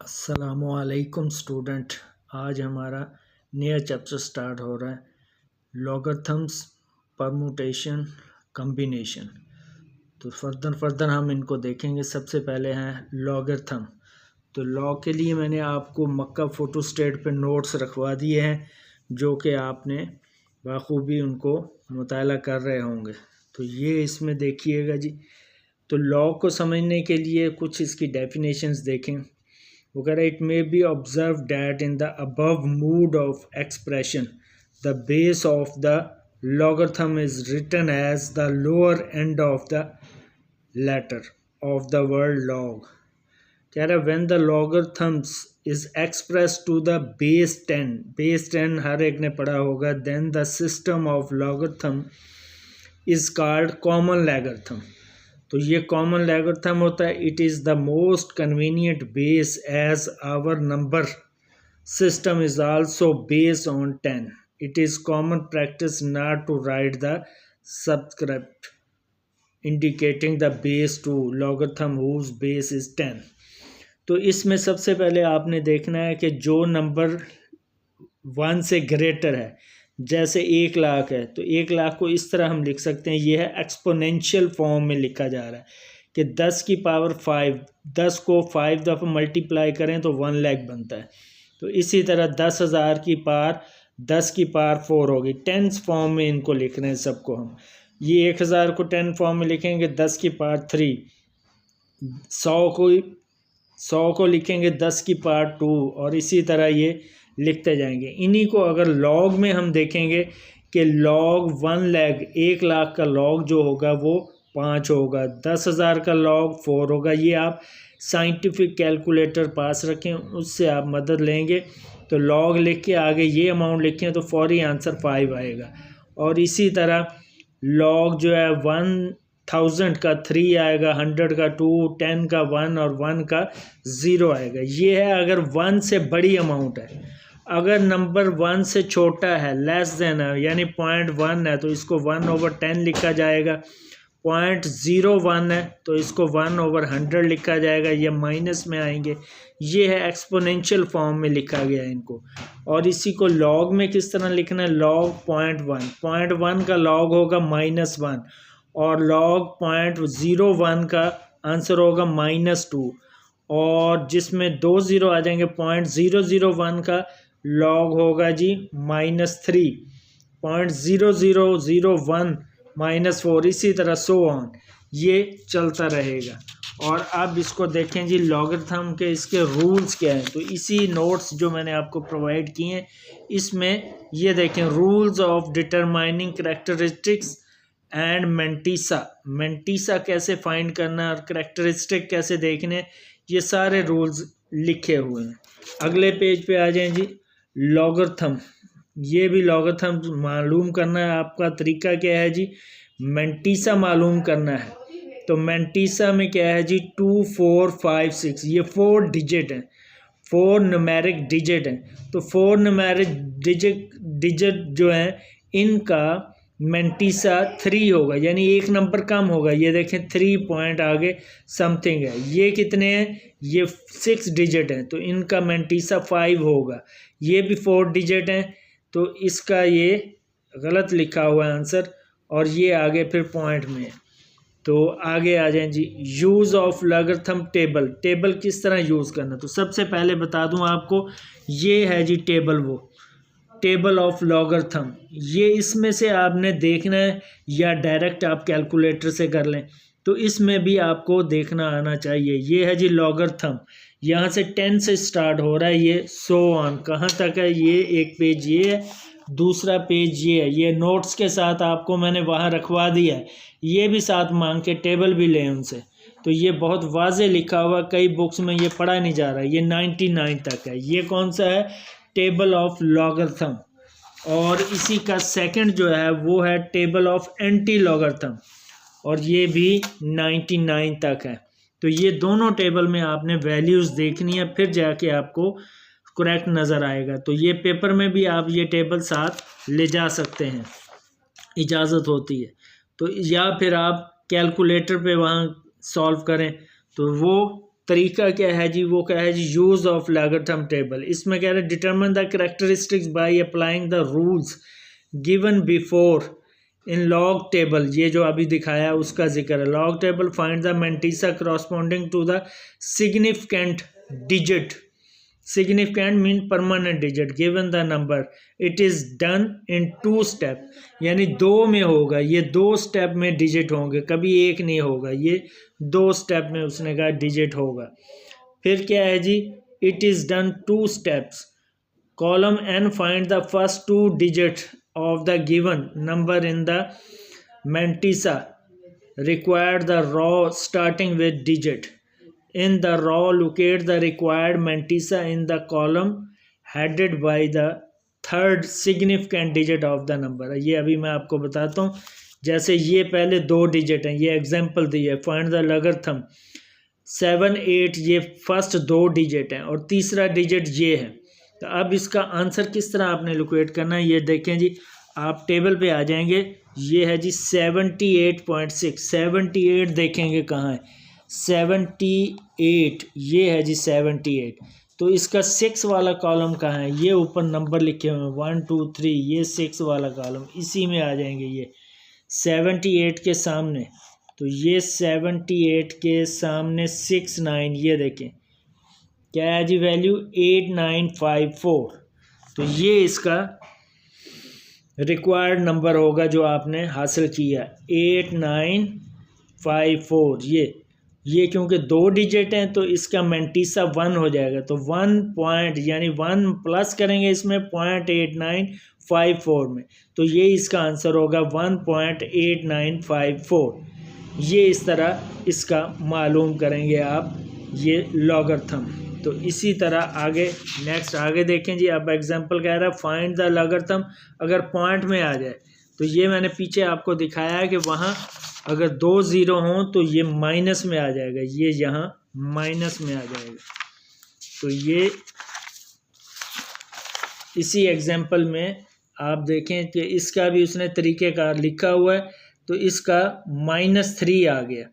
अस्सलामुअलैकुम स्टूडेंट। आज हमारा नया चैप्टर स्टार्ट हो रहा है लॉगरिथम्स, परमुटेशन, कम्बिनेशन। तो फर्दर हम इनको देखेंगे। सबसे पहले हैं लॉगरिथम। तो लॉग के लिए मैंने आपको मक्का फोटोस्टेट पे नोट्स रखवा दिए हैं जो कि आपने बाखूबी उनको मुताला कर रहे होंगे। तो ये इसमें देखिएगा जी। तो लॉग को समझने के लिए कुछ इसकी डेफिनेशंस देखें वगैरह। It may be observe that in the above mode of expression the base of the logarithm is written as the lower end of the letter of the word log. कह रहा when the logarithms is expressed to the base 10 हर एक ने पढ़ा होगा, then the system of logarithm is called common logarithm. तो ये common logarithm होता है। It is the most convenient base as our number system is also based on 10. It is common practice not to write the subscript indicating the base to logarithm whose base is 10. तो इसमें सबसे पहले आपने देखना है कि जो number 1 से ग्रेटर है, जैसे 1 लाख है तो 1 लाख को इस तरह हम लिख सकते हैं। ये है एक्सपोनेंशियल फॉर्म में लिखा जा रहा है कि 10 की पावर 5, 10 को 5 दफ़ा मल्टीप्लाई करें तो 1 लाख बनता है। तो इसी तरह 10,000 की पावर 10 की पावर 4 होगी। 10 फॉर्म में इनको लिख रहे हैं सबको हम। ये 1000 को 10 फॉर्म में लिखेंगे 10 की पावर 3, 100 को लिखेंगे 10 की पावर 2 और इसी तरह ये लिखते जाएंगे। इन्हीं को अगर लॉग में हम देखेंगे कि लॉग 1 लाख, 1 लाख का लॉग जो होगा वो 5 होगा, 10,000 का लॉग 4 होगा। ये आप साइंटिफिक कैलकुलेटर पास रखें, उससे आप मदद लेंगे। तो लॉग लिख के आगे ये अमाउंट लिखें तो फौरी आंसर 5 आएगा। और इसी तरह लॉग जो है 1000 का 3 आएगा, 100 का 2, 10 का 1 और 1 का 0 आएगा। ये है अगर 1 से बड़ी अमाउंट है। अगर नंबर 1 से छोटा है, लेस देन है, यानी 0.1 है तो इसको 1/10 लिखा जाएगा। 0.01 है तो इसको 1/100 लिखा जाएगा। ये माइनस में आएंगे। ये है एक्सपोनेंशियल फॉर्म में लिखा गया है इनको। और इसी को लॉग में किस तरह लिखना है? लॉग 0.1 का लॉग होगा -1 और लॉग 0.01 का आंसर होगा -2 और जिसमें 2 0 आ जाएंगे। 0.001 का लॉग होगा जी -3, 0.0001 -4, इसी तरह सो ऑन ये चलता रहेगा। और अब इसको देखें जी लॉगरिथम के इसके रूल्स क्या हैं। तो इसी नोट्स जो मैंने आपको प्रोवाइड किए हैं इसमें ये देखें, rules of determining characteristics and mantissa कैसे फाइंड करना और कैरेक्टरिस्टिक कैसे देखने, ये सारे रूल्स लिखे हुए हैं। अगले पेज पे आ जाएं जी। लॉगरिथम, ये भी लॉगरिथम मालूम करना है। आपका तरीका क्या है जी? मेंटिसा मालूम करना है। तो मेंटिसा में क्या है जी? 2, 4, 5, 6, ये 4 डिजिट हैं, 4 न्यूमेरिक डिजिट हैं। तो 4 न्यूमेरिक डिजिट जो हैं इनका मेंटिसा 3 होगा, यानी 1 नंबर कम होगा। ये देखें 3 पॉइंट आगे समथिंग है। ये कितने हैं? ये 6 डिजिट हैं तो इनका मेंटिसा 5 होगा। ये भी 4 डिजिट हैं तो इसका ये गलत लिखा हुआ है आंसर और ये आगे फिर पॉइंट में है। तो आगे आ जाएं जी। यूज़ ऑफ लॉगरिथम टेबल किस तरह यूज़ करना। तो सबसे पहले बता दूं आपको, ये है जी टेबल ऑफ लॉगरिथम। ये इसमें से आपने देखना है या डायरेक्ट आप कैलकुलेटर से कर लें, तो इसमें भी आपको देखना आना चाहिए। ये है जी लॉगरिथम, यहाँ से 10 से स्टार्ट हो रहा है, ये सो ऑन कहाँ तक है। ये एक पेज ये है, दूसरा पेज ये है। ये नोट्स के साथ आपको मैंने वहाँ रखवा दिया है। ये भी साथ मांग के टेबल भी लें उनसे। तो ये बहुत वाज़े लिखा हुआ, कई बुक्स में ये पढ़ा नहीं जा रहा है। ये 99 तक है। ये कौन सा है? Table of logarithm. और इसी का सेकंड जो है वो है टेबल ऑफ एंटी लॉगरिथम और ये भी 99 तक है। तो ये दोनों टेबल में आपने वैल्यूज़ देखनी है, फिर जाके आपको करेक्ट नज़र आएगा। तो ये पेपर में भी आप ये टेबल साथ ले जा सकते हैं, इजाज़त होती है। तो या फिर आप कैलकुलेटर पे वहाँ सॉल्व करें तो वो तरीका क्या है जी, वो क्या है जी, यूज़ ऑफ लॉगरिथम टेबल। इसमें कह रहे हैं determine the characteristics by applying the rules given before in log table. ये जो अभी दिखाया उसका जिक्र है। Log table find the mantissa corresponding to the significant digit. Significant mean permanent digit given the number. It is done in 2 step, यानी 2 में होगा। ये 2 स्टेप में डिजिट होंगे, कभी एक नहीं होगा, ये 2 स्टेप में उसने कहा डिजिट होगा। फिर क्या है जी, it is done 2 steps. Column n find the first 2 digit of the given number in the mantissa, required the row starting with digit. In the row locate the required mantissa in the column headed by the third significant digit of the number। ये अभी मैं आपको बताता हूँ। जैसे ये पहले 2 digit हैं, ये एग्जाम्पल दी है। फाइंड द लॉगरिथम 7 8, ये फर्स्ट 2 डिजिट हैं और तीसरा डिजिट ये है। तो अब इसका आंसर किस तरह आपने लोकेट करना है, ये देखें जी। आप टेबल पे आ जाएंगे, ये है जी 78.6। 78 देखेंगे कहाँ है, 78, ये है जी 78। तो इसका 6 वाला कॉलम कहाँ है, ये ऊपर नंबर लिखे हुए हैं 1 2 3, ये 6 वाला कॉलम, इसी में आ जाएंगे। ये 78 के सामने, तो ये 78 के सामने 6 9, ये देखें क्या है जी वैल्यू 8954। तो ये इसका रिक्वायर्ड नंबर होगा जो आपने हासिल किया 8954। ये क्योंकि 2 डिजिट हैं तो इसका मेंटिसा 1 हो जाएगा। तो 1 पॉइंट यानी 1 प्लस करेंगे इसमें 0.8954 में, तो ये इसका आंसर होगा 1.8954। ये इस तरह इसका मालूम करेंगे आप ये लॉगरिथम। तो इसी तरह आगे नेक्स्ट आगे देखें जी। अब एग्जांपल कह रहा है फाइंड द लॉगरिथम अगर पॉइंट में आ जाए। तो ये मैंने पीछे आपको दिखाया है कि वहाँ अगर 2 0 हों तो ये माइनस में आ जाएगा, ये यहाँ माइनस में आ जाएगा। तो ये इसी एग्जांपल में आप देखें कि इसका भी उसने तरीक़ेकार लिखा हुआ है। तो इसका -3 आ गया।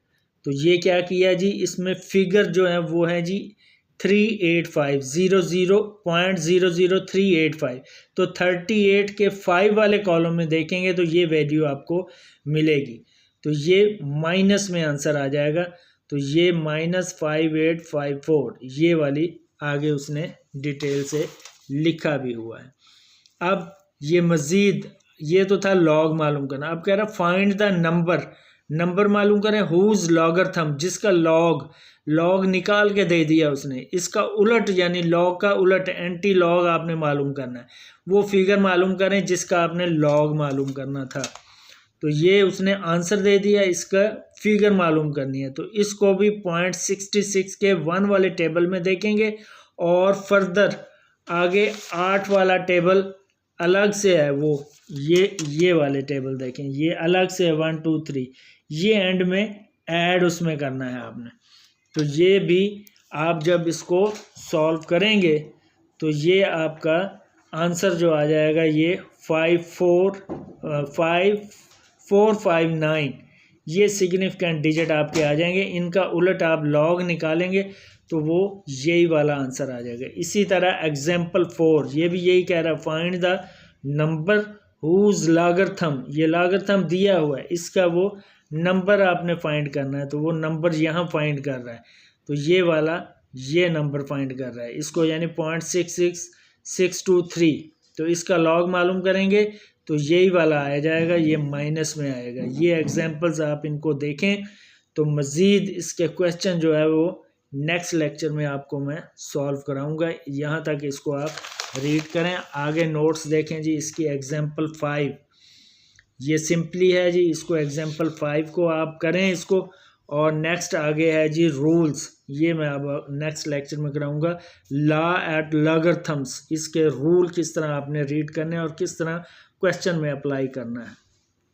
तो ये क्या किया जी, इसमें फिगर जो है वो है जी 385 तो 38 के 5 वाले कॉलम में देखेंगे तो ये वैल्यू आपको मिलेगी। तो ये माइनस में आंसर आ जाएगा। तो ये -5854 ये वाली आगे उसने डिटेल से लिखा भी हुआ है। अब ये मज़ीद, ये तो था लॉग मालूम करना। अब कह रहा फाइंड द नंबर मालूम करें हुज लॉगरिथम, जिसका लॉग निकाल के दे दिया उसने। इसका उलट यानी लॉग का उलट एंटी लॉग आपने मालूम करना है। वो फिगर मालूम करें जिसका आपने लॉग मालूम करना था। तो ये उसने आंसर दे दिया, इसका फिगर मालूम करनी है। तो इसको भी 0.66 के 1 वाले टेबल में देखेंगे और फर्दर आगे 8 वाला टेबल अलग से है, वो ये वाले टेबल देखें, ये अलग से है 1 2 3, ये एंड में ऐड उसमें करना है आपने। तो ये भी आप जब इसको सॉल्व करेंगे तो ये आपका आंसर जो आ जाएगा ये 5459, ये सिग्निफिकेंट डिजिट आपके आ जाएंगे। इनका उलट आप लॉग निकालेंगे तो वो यही वाला आंसर आ जाएगा। इसी तरह एग्जाम्पल 4 ये भी यही कह रहा है find the number whose logarithm, ये लॉगरिथम दिया हुआ है, इसका वो नंबर आपने फाइंड करना है। तो वो नंबर यहाँ फाइंड कर रहा है, तो ये वाला ये नंबर फाइंड कर रहा है इसको, यानी 0.66623। तो इसका लॉग मालूम करेंगे तो यही वाला आ जाएगा, ये माइनस में आएगा। ये एग्जांपल्स आप इनको देखें। तो मज़ीद इसके क्वेश्चन जो है वो नेक्स्ट लेक्चर में आपको मैं सॉल्व कराऊंगा। यहाँ तक इसको आप रीड करें, आगे नोट्स देखें जी। इसकी एग्जांपल 5 ये सिंपली है जी, इसको एग्जांपल 5 को आप करें इसको। और नेक्स्ट आगे है जी रूल्स, ये मैं अब नेक्स्ट लेक्चर में कराऊंगा। लॉ एट लॉगरिथम्स, इसके रूल किस तरह आपने रीड करने और किस तरह क्वेश्चन में अप्लाई करना है।